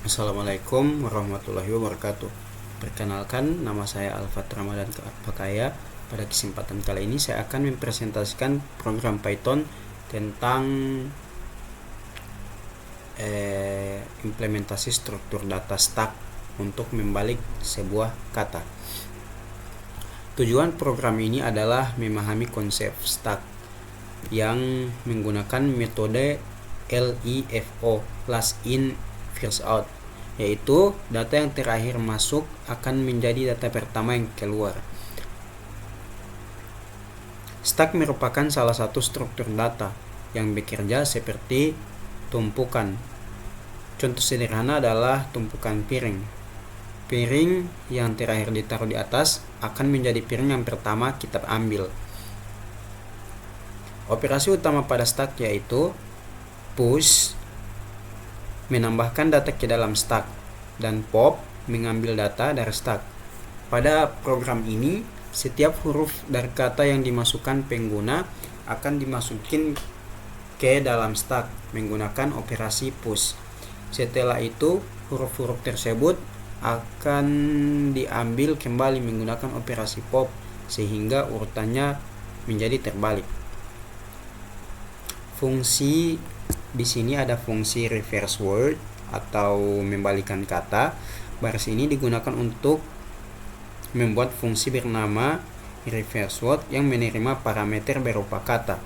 Assalamualaikum warahmatullahi wabarakatuh. Perkenalkan, nama saya Alfat Ramadan Pakaya. Pada kesempatan kali ini saya akan mempresentasikan program Python tentang implementasi struktur data stack untuk membalik sebuah kata. Tujuan program ini adalah memahami konsep stack yang menggunakan metode LIFO, last in first out, yaitu data yang terakhir masuk akan menjadi data pertama yang keluar. Stack merupakan salah satu struktur data yang bekerja seperti tumpukan. Contoh sederhana adalah tumpukan piring. Piring yang terakhir ditaruh di atas akan menjadi piring yang pertama kita ambil. Operasi utama pada stack yaitu push, menambahkan data ke dalam stack, dan pop, mengambil data dari stack. Pada program ini, setiap huruf dari kata yang dimasukkan pengguna akan dimasukin ke dalam stack menggunakan operasi push. Setelah itu, huruf-huruf tersebut akan diambil kembali menggunakan operasi pop sehingga urutannya menjadi terbalik. Fungsi di sini ada fungsi reverse word atau membalikan kata. Baris ini digunakan untuk membuat fungsi bernama reverse word yang menerima parameter berupa kata.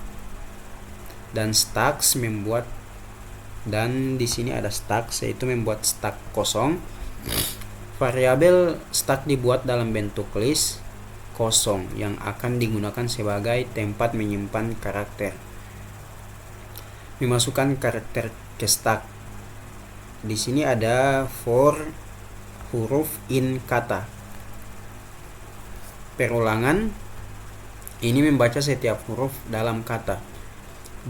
Dan stacks membuat, dan di sini ada stacks yaitu membuat stack kosong. Variabel stack dibuat dalam bentuk list kosong yang akan digunakan sebagai tempat menyimpan karakter. Memasukkan karakter ke stack. Di sini ada for huruf in kata. Perulangan ini membaca setiap huruf dalam kata.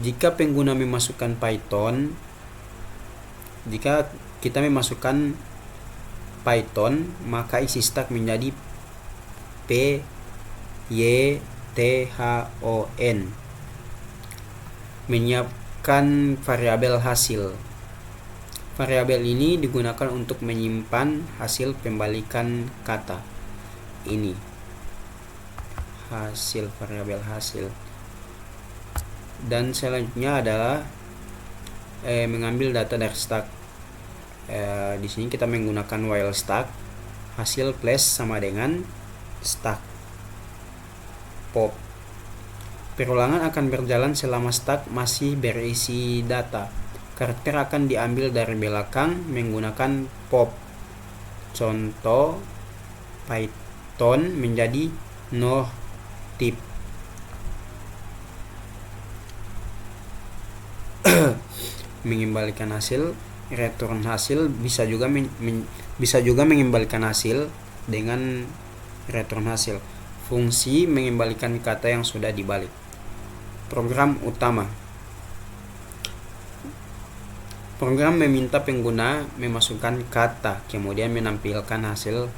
Jika pengguna memasukkan Python, jika kita memasukkan Python, maka isi stack menjadi Python. Menyiapkan variabel hasil. Variabel ini digunakan untuk menyimpan hasil pembalikan kata. Ini hasil, variabel hasil. Dan selanjutnya adalah mengambil data dari stack. Di sini kita menggunakan while stack, hasil plus sama dengan stack pop. Perulangan akan berjalan selama stack masih berisi data. Karakter akan diambil dari belakang menggunakan pop. Contoh Python menjadi no tip. Mengembalikan hasil, return hasil, bisa juga mengembalikan hasil dengan return hasil. Fungsi mengembalikan kata yang sudah dibalik. Program utama. Program meminta pengguna memasukkan kata, kemudian menampilkan hasil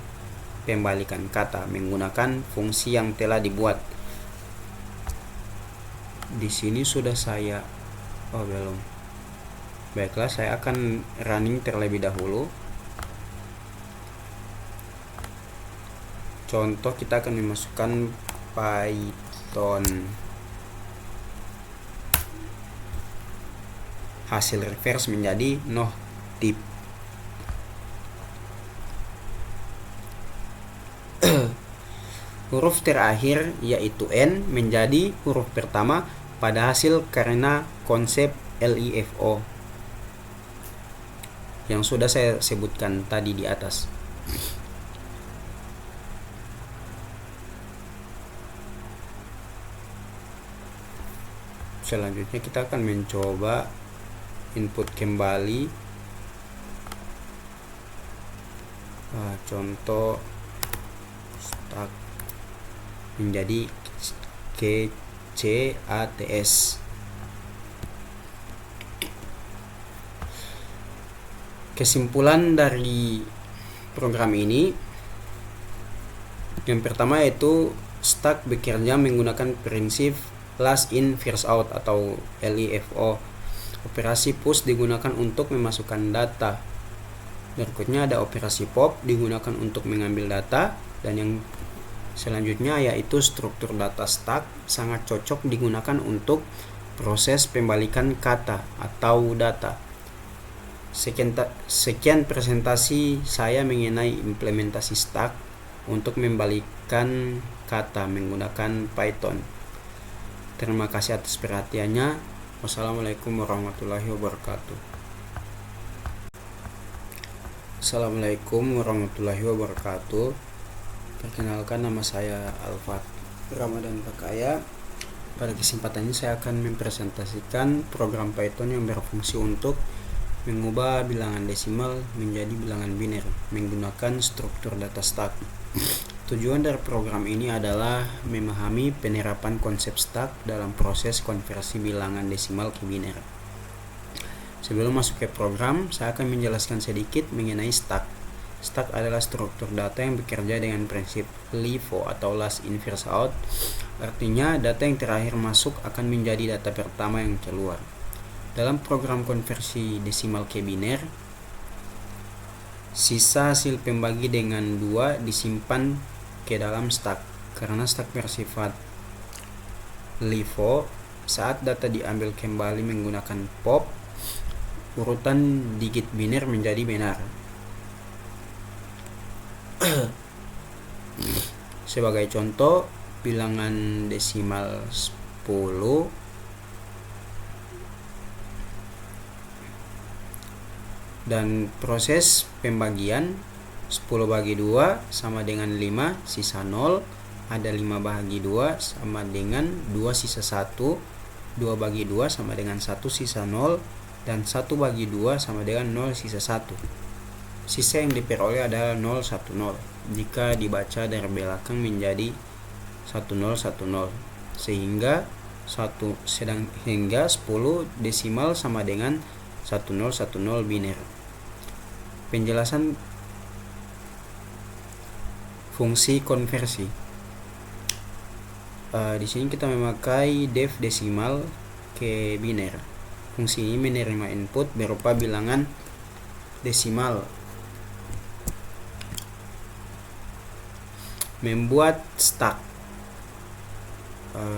pembalikan kata menggunakan fungsi yang telah dibuat. Di sini sudah saya belum. Baiklah, saya akan running terlebih dahulu. Contoh, kita akan memasukkan Python. Hasil reverse menjadi no tip. Huruf terakhir yaitu N menjadi huruf pertama pada hasil karena konsep LIFO yang sudah saya sebutkan tadi di atas. Selanjutnya kita akan mencoba input kembali. Contoh stack menjadi CATS. Kesimpulan dari program ini, yang pertama yaitu stack bekerja menggunakan prinsip last in first out atau LIFO. Operasi push digunakan untuk memasukkan data. Berikutnya ada operasi pop digunakan untuk mengambil data, dan yang selanjutnya yaitu struktur data stack sangat cocok digunakan untuk proses pembalikan kata atau data. Sekian presentasi saya mengenai implementasi stack untuk membalikan kata menggunakan Python. Terima kasih atas perhatiannya. Wassalamualaikum warahmatullahi wabarakatuh. Assalamualaikum warahmatullahi wabarakatuh. Perkenalkan, nama saya Alfat Ramadan Pakaya. Pada kesempatan ini saya akan mempresentasikan program Python yang berfungsi untuk mengubah bilangan desimal menjadi bilangan biner menggunakan struktur data stack. Tujuan dari program ini adalah memahami penerapan konsep stack dalam proses konversi bilangan desimal ke biner. Sebelum masuk ke program, saya akan menjelaskan sedikit mengenai stack. Stack adalah struktur data yang bekerja dengan prinsip LIFO atau last in first out. Artinya, data yang terakhir masuk akan menjadi data pertama yang keluar. Dalam program konversi desimal ke biner, sisa hasil pembagi dengan 2 disimpan ke dalam stack. Karena stack bersifat LIFO, saat data diambil kembali menggunakan pop, urutan digit biner menjadi benar. Sebagai contoh, bilangan desimal 10 dan proses pembagian 10 bagi 2 sama dengan 5 sisa 0, ada 5 bagi 2 sama dengan 2 sisa 1, 2 bagi 2 sama dengan 1 sisa 0, dan 1 bagi 2 sama dengan 0 sisa 1. Sisa yang diperoleh adalah 0, 1, 0 jika dibaca dari belakang menjadi 1, 0, 1, 0, sehingga 10 desimal sama dengan 1, 0, 1, 0 biner. Penjelasan fungsi konversi. Di sini kita memakai def desimal ke biner. Fungsi ini menerima input berupa bilangan desimal. Membuat stack.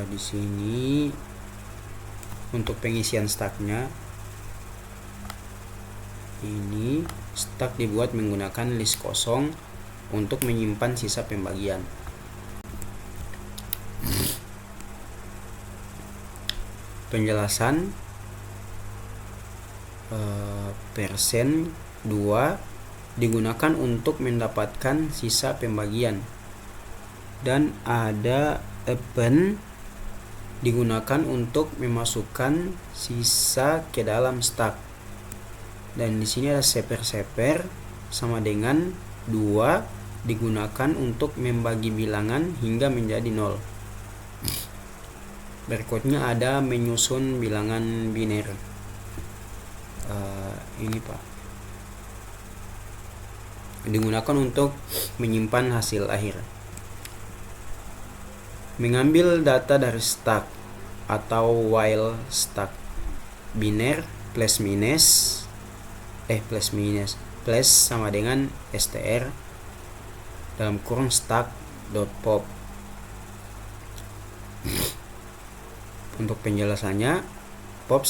Di sini untuk pengisian stacknya, ini stack dibuat menggunakan list kosong untuk menyimpan sisa pembagian. Penjelasan persen 2 digunakan untuk mendapatkan sisa pembagian, dan ada append digunakan untuk memasukkan sisa ke dalam stack. Dan di sini ada seper sama dengan 2 digunakan untuk membagi bilangan hingga menjadi 0. Berikutnya ada menyusun bilangan biner. Ini Pak, digunakan untuk menyimpan hasil akhir. Mengambil data dari stack atau while stack biner plus sama dengan str dalam kurung stack.pop. Untuk penjelasannya, pop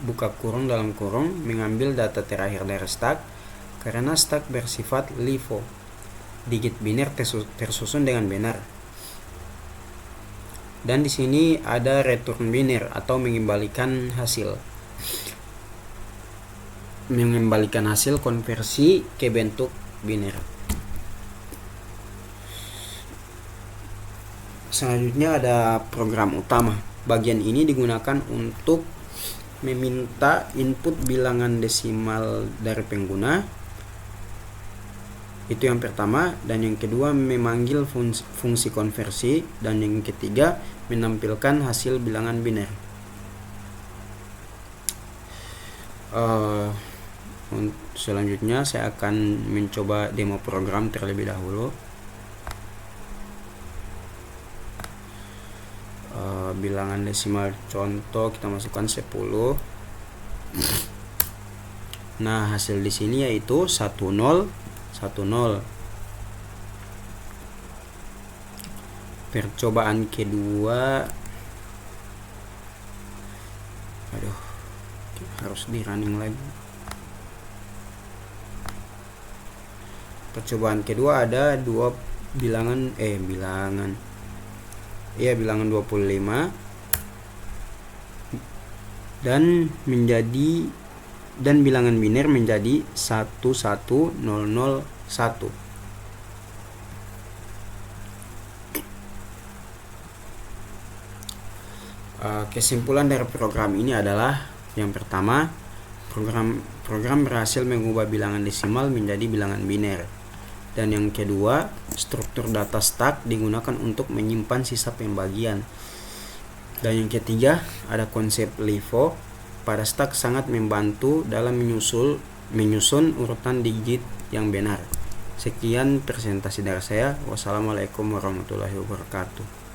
buka kurung dalam kurung mengambil data terakhir dari stack. Karena stack bersifat LIFO, digit biner tersusun dengan benar. Dan di sini ada return biner atau mengembalikan hasil konversi ke bentuk biner. Selanjutnya ada program utama. Bagian ini digunakan untuk meminta input bilangan desimal dari pengguna. Itu yang pertama. Dan yang kedua, memanggil fungsi konversi. Dan yang ketiga, menampilkan hasil bilangan biner. Selanjutnya saya akan mencoba demo program terlebih dahulu. bilangan desimal contoh kita masukkan 10. Nah, hasil di sini yaitu 1010. Percobaan kedua, harus di running lagi. Percobaan kedua ada dua bilangan bilangan 25 dan bilangan biner menjadi 11001. Kesimpulan dari program ini adalah yang pertama, program berhasil mengubah bilangan desimal menjadi bilangan biner. Dan yang kedua, struktur data stack digunakan untuk menyimpan sisa pembagian. Dan yang ketiga, ada konsep LIFO pada stack sangat membantu dalam menyusun urutan digit yang benar. Sekian presentasi dari saya. Wassalamualaikum warahmatullahi wabarakatuh.